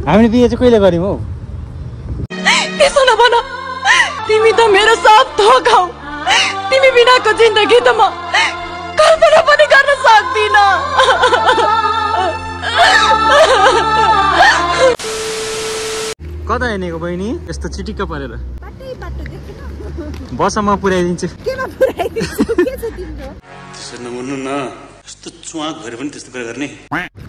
हामीले बिहे चाहिँ कहिले गर्यौं हौ? त्यसो नभन, तिमी त मेरो सब थोक हौ। तिमी बिनाको जिन्दगी त म कल्पना पनि गर्न सक्दिन। कता हिँडेको बहिनी यस्तो चिटिक्क परेर? बाटो देख्न बसमा पुर्याइदिन्छु। केमा पुर्याइदिन्छु? के छ तिम्रो? त्यसो नभन्नु न, यस्तो चुवाक भएर पनि त्यस्तो कुरा गर्ने।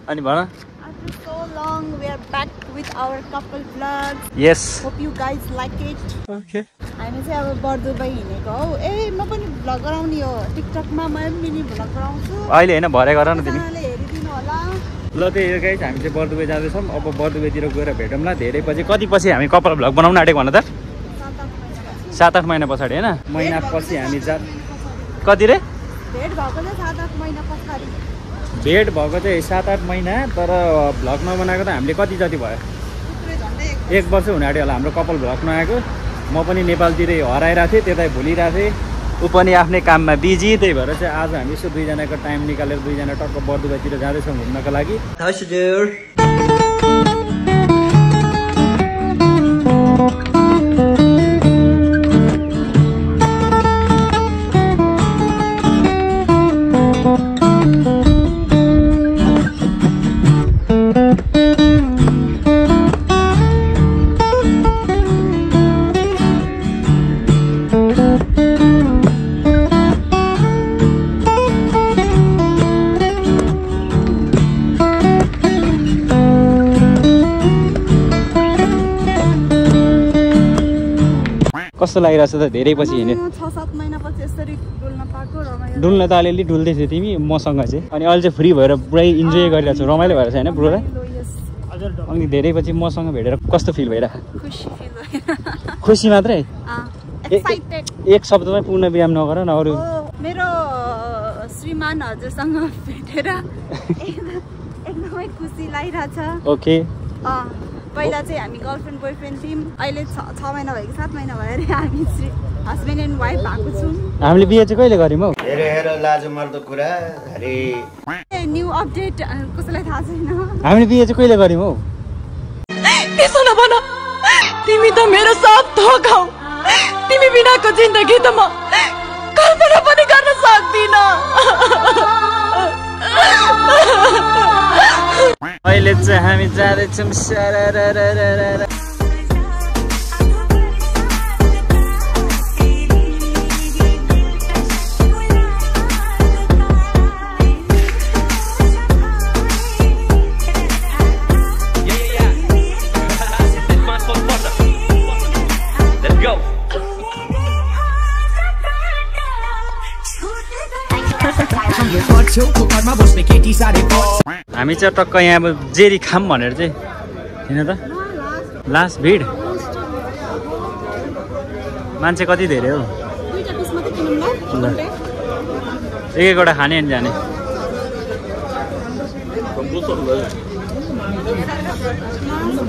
अनि भन। After so long, we are back with our couple vlog. Yes. Hope you guys like it. Okay. हामी चाहिँ अब बर्दुबाई हिँडेको हौ। ए म पनि भ्लग गराउने हो टिकटकमा, म पनि मिनी भ्लग गराउँछु। अहिले हैन भरे गर न तिमी। सबैजनाले हेरिदिनु होला। ल त्यही हो गाइस, हामी चाहिँ बर्दुबाई जाँदैछौँ। अब बर्दुबाईतिर गएर भेटौँला। धेरै पछि कति पछि हामी कपाल भ्लग बनाउन आँटेको भन त? 7-8 महिना पछाडि हैन? महिना पछि हामी कति रे? भेट भएको चाहिँ 7-8 महिना पछाडि। भेट भएको चाहिँ 7-8 महिना, तर भ्लग नबनाएको त हामीले कति जति भयो? 1 वर्ष हुन आँट्यो होला हाम्रो कपाल भ्लग नआएको। म पनि नेपालतिरै हराइरहेको थिएँ, त्यतै भुलिरहेको थिएँ। ऊ पनि आफ्नै काममा बिजी। त्यही भएर चाहिँ आज हामी यसो दुईजनाको टाइम निकालेर दुईजना टक्क बर्दुबाईतिर जाँदैछौँ घुम्नको लागि। कस्तो लागिरहेछ त? धेरै पछि हिँड्यो। 6-7 महिना पछि यसरी डुल्न पाएको रमाइलो। डुल्न त अलिअलि डुल्दै थियो तिमी मसँग चाहिँ, अनि अहिले चाहिँ फ्री भएर पुरै इन्जोय गरिरहेको छु। रमाइलो भएर चाहिँ होइन ब्रो? अनि धेरै पछि मसँग भेटेर कस्तो फिल भइरहेको? खुसी फिल भयो। खुसी मात्रै? एक्साइटेड। एक शब्दमै पूर्ण विराम नगर न। अरू मेरो श्रीमान हजुरसँग भेटेर एकदमै खुसी लागिरहेछ। ओके। पहिला चाहिँ हामी गर्लफ्रेन्ड बोयफ्रेन्ड थियौँ, अहिले 6 महिना भयो कि 7 महिना भयो अरे हामी हस्बेन्ड एन्ड वाइफ भएको छौँ। हामीले बिहे चाहिँ कहिले गर्यौँ हौ? हेर लाजु मर्दो कुरा अरे। न्यू अपडेट कसैलाई थाहा छैन। हामीले बिहे चाहिँ कहिले गर्यौँ हौ? त्यसो नभन, तिमी त मेरो सब थोक हौ। तिमी बिनाको जिन्दगी त म कल्पना पनि गर्न सक्दिन। अहिले चाहिँ हामी जाँदैछौँ सारा। हामी चाहिँ टक्क यहाँ अब जेरी खाम भनेर चाहिँ होइन त लास्ट भिड। मान्छे कति धेरै हो? एक-एकवटा खाने अनि जाने।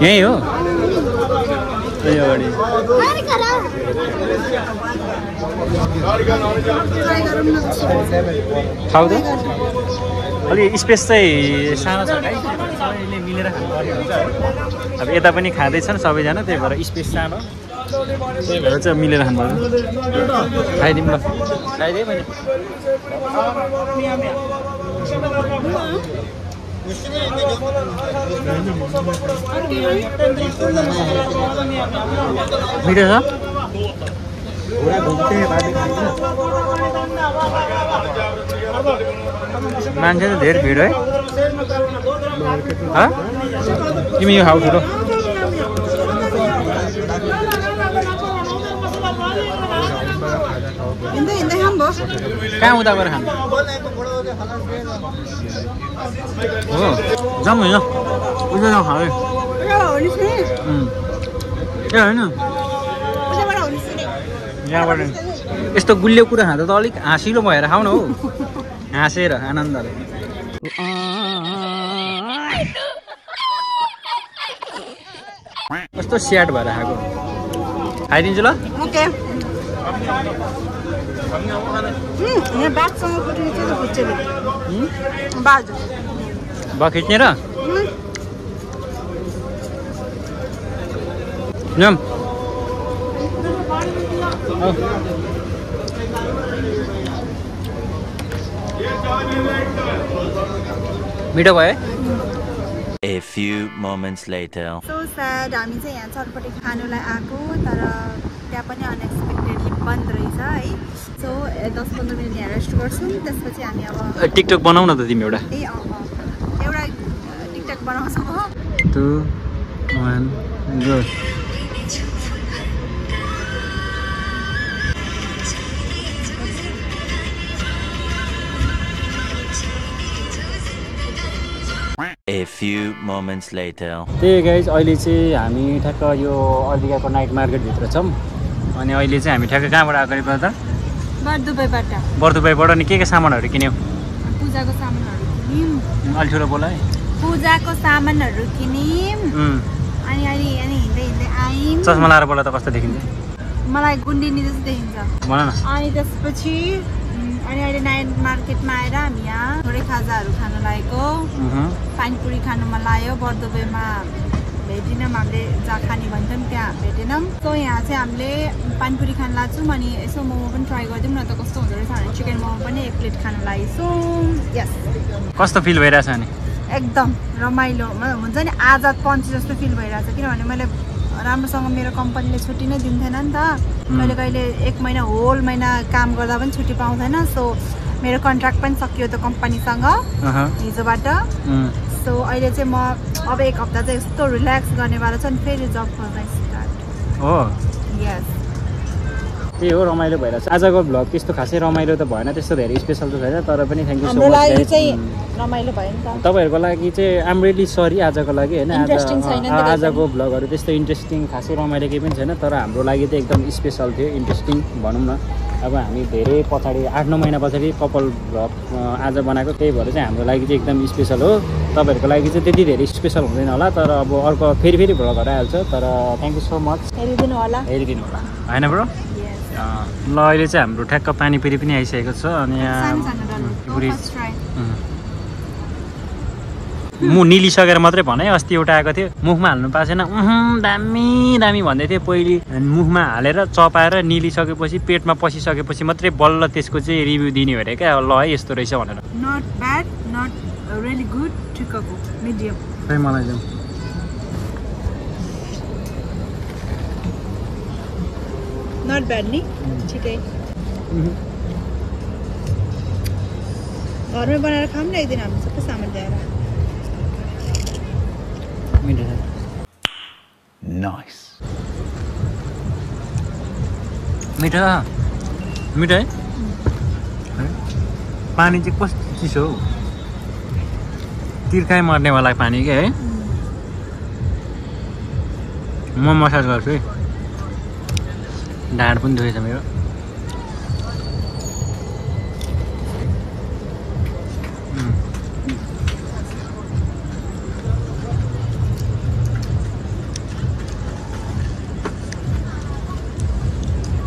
यही हो अगाडि। खाऊ त अलि स्पेस चाहिँ सानो छ गाई, सबैले मिलेर खानुपर्ने हुन्छ। अब यता पनि खाँदैछन् सबैजना, त्यही भएर स्पेस सानो, त्यही भएर चाहिँ मिलेर खानुपर्छ। खाइदिउँ ल, खाइदिएँ मैले। मिठो छ? मान्छे त धेरै भिड है। तिमी यो खाऊ ठुलो। कहाँ उता गएर खानु हो? जाउँ होइन उता जाउँ खाऊ। ए होइन यहाँबाट यस्तो गुलियो कुरा खाँदा त अलिक हाँसिलो भएर खाऊ न हौ, हाँसेर आनन्दले। कस्तो स्याड भएर खाएको। खाइदिन्छु ल। ओके। बा खिच्ने र जाम मिठो भयो A few moments later. So sad हामी चाहिँ यहाँ चटपटी खानुलाई आएको तर त्यहाँ पनि अनएक्सपेक्टेडली बन्द रहेछ है सो 10-15 मिनट यहाँ रेस्ट गर्छौँ त्यसपछि हामी अब टिकटक बनाऊ न त तिमी एउटा एउटा टिकटक बनाउँछौँ हो 2 1 go A few moments later. त्यही गाइज अहिले चाहिँ हामी ठ्याक्क यो अर्लिगाको नाइट मार्केटभित्र छौँ अनि अहिले चाहिँ हामी ठ्याक्क कहाँबाट आएको अरे त बर्दुबाईबाट अनि के सामानहरू किन्यौ पूजाको सामानहरू किन्यौँ अलि ठुलो बोल है पूजाको सामानहरू किन्यौँ अनि अहिले हिँड्दै आयौँ चस्मा लाएर बोला त कस्तो देखिन्छ मलाई गुन्डिनी जस्तो देखिन्छ भन न अनि त्यसपछि अनि अहिले नाइट मार्केटमा आएर हामी यहाँ थोरै खाजाहरू खानु लागेको पानीपुरी खानु मन लाग्यो बर्दुबाईमा भेटिनौँ हामीले जहाँ खाने भन्छौँ त्यहाँ भेटेनौँ सो यहाँ चाहिँ हामीले पानीपुरी खानु लाग्छौँ अनि यसो मोमो पनि ट्राई गरिदिउँ न त कस्तो हुँदो रहेछ भने चिकन मोमो पनि 1 प्लेट खानु लागेछौँ यस कस्तो फिल भइरहेछ अनि एकदम रमाइलो हुन्छ नि आजाद पन्ची जस्तो फिल भइरहेछ किनभने मैले राम्रोसँग मेरो कम्पनीले छुट्टी नै दिन्थेन नि त मैले कहिले 1 महिना होल महिना काम गर्दा पनि छुट्टी पाउँदैन सो मेरो कन्ट्र्याक्ट पनि सकियो त कम्पनीसँग हिजोबाट सो अहिले चाहिँ म अब 1 हप्ता चाहिँ यस्तो रिल्याक्स गर्नेवाला छ अनि फेरि जब गर्न स्टार्ट हो यस त्यही हो रमाइलो भइरहेछ आजको भ्लग त्यस्तो खासै रमाइलो त भएन त्यस्तो धेरै स्पेसल त छैन तर पनि थ्याङ्क यू सो हाम्रो लागि मच चाहिँ रमाइलो भयो नि त तपाईँहरूको लागि चाहिँ आम रियली सरी आजको लागि होइन आजको भ्लगहरू त्यस्तो इन्ट्रेस्टिङ खासै रमाइलो केही पनि छैन तर हाम्रो लागि चाहिँ एकदम स्पेसल थियो इन्ट्रेस्टिङ भनौँ न अब हामी धेरै पछाडि 8-9 महिना पछाडि कपल भ्लग आज बनाएको त्यही भएर चाहिँ हाम्रो लागि चाहिँ एकदम स्पेसल हो तपाईँहरूको लागि चाहिँ त्यति धेरै स्पेसल हुँदैन होला तर अब अर्को फेरि फेरि भ्लगहरू आइहाल्छ तर थ्याङ्क यू सो मच हेरिदिनु होला होइन ब्रो ल अहिले चाहिँ हाम्रो ठ्याक्क पानीपुरी पनि आइसकेको छ अनि यहाँ म निलिसकेर मात्रै भने अस्ति एउटा आएको थियो मुखमा हाल्नु पाएको छैन दामी दामी भन्दै थियो पहिले मुखमा हालेर चपाएर निलिसकेपछि पेटमा पसिसकेपछि मात्रै बल्ल त्यसको चाहिँ रिभ्यू दिने हो अरे क्या ल है यस्तो रहेछ भनेर not bad not really good ठिक्कको मिडियम खै मलाई जाउँ नट ब्याड नि ठिकै घरमै बनाएर खाऊँ न एकदिन हामी सबै सामान ल्याएर Nice. मिठो मिठो है पानी चाहिँ कस्तो चिसो हौ तिर्खाइ मर्नेवाला पानी क्या है म मसाज गर्छु है ढाड पनि दुखेछ मेरो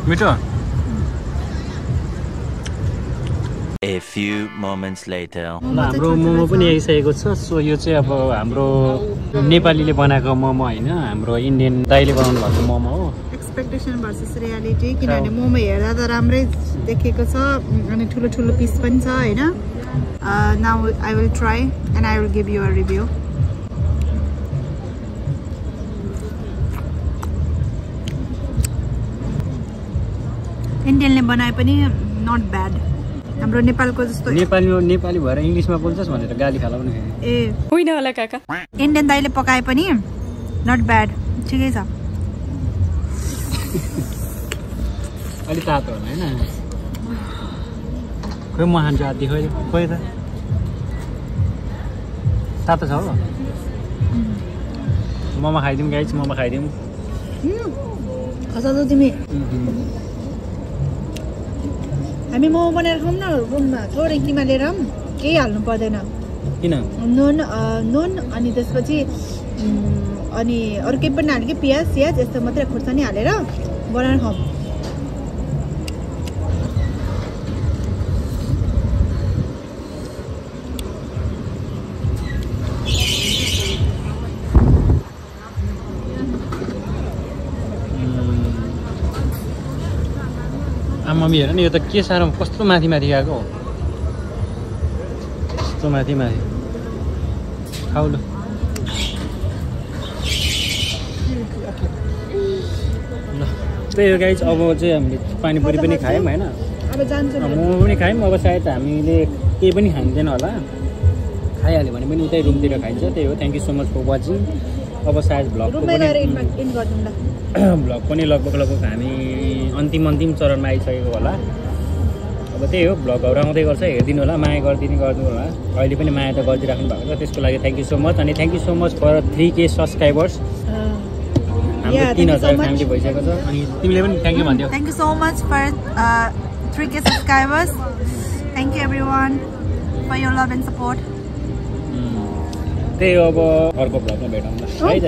मिठो A few moments later. हाम्रो मोमो पनि आइसकेको छ सो यो चाहिँ अब हाम्रो नेपालीले बनाएको मोमो होइन हाम्रो इन्डियन दाइले बनाउनु भएको मोमो हो एक्सपेक्टेसन भर्सेस रियालिटी किनभने मोमो हेर्दा त राम्रै देखेको छ अनि ठुलो ठुलो पिस पनि छ होइन now I will try and I will give you a review इन्डियनले बनाए पनि नट ब्याड हाम्रो नेपालको जस्तो नेपाली भएर इङ्ग्लिसमा बोल्छस् भनेर गाली खाला पनि ए होइन होला काका इन्डियन दाइले पकाए पनि नट ब्याड ठिकै छ अलि तातो होला होइन खोइ म खान्छु आधी खोइ त तातो छ हो मोमो खाइदिउँ गाइस मोमो खाइदिउँ खसा तिमी हामी मोमो बनाएर खाऊँ न रुममा थोरै किमा लिएर केही हाल्नु पर्दैन किन नुन अनि त्यसपछि अनि अरू केही पनि हाल्यो कि पियाज यस्तो मात्रै खुर्सानी हालेर बनाएर खाऊँ मम्मी हेर न यो त के साह्रो कस्तो माथि माथि गएको हो कस्तो माथि माथि खाऊ ल त्यही हो गाइज अब चाहिँ हामीले पानीपुरी पनि खायौँ होइन अब जान्छौँ मोमो पनि खायौँ अब सायद हामीले केही पनि खाँदैन होला खाइहाल्यो भने पनि उतै रुमतिर खाइन्छ त्यही हो thank you so much for watching अब सायद भ्लग पनि लगभग हामी अन्तिम चरणमा आइसकेको होला अब त्यही हो भ्लगहरू आउँदै गर्छ हेरिदिनु होला माया गरिदिनु होला अहिले पनि माया त गरिदिइराख्नु भएको छ त्यसको लागि थ्याङ्क यू सो मच अनि thank you so much for 3K subscribers हाम्रो 3000 फ्यामिली भइसकेको छ अनि तिमीले पनि थ्याङ्क यू भन्दियौ thank you so much for 3K subscribers thank you everyone for your love and support त्यही हो अब अर्को भ्लगमा भेटौँ ल है त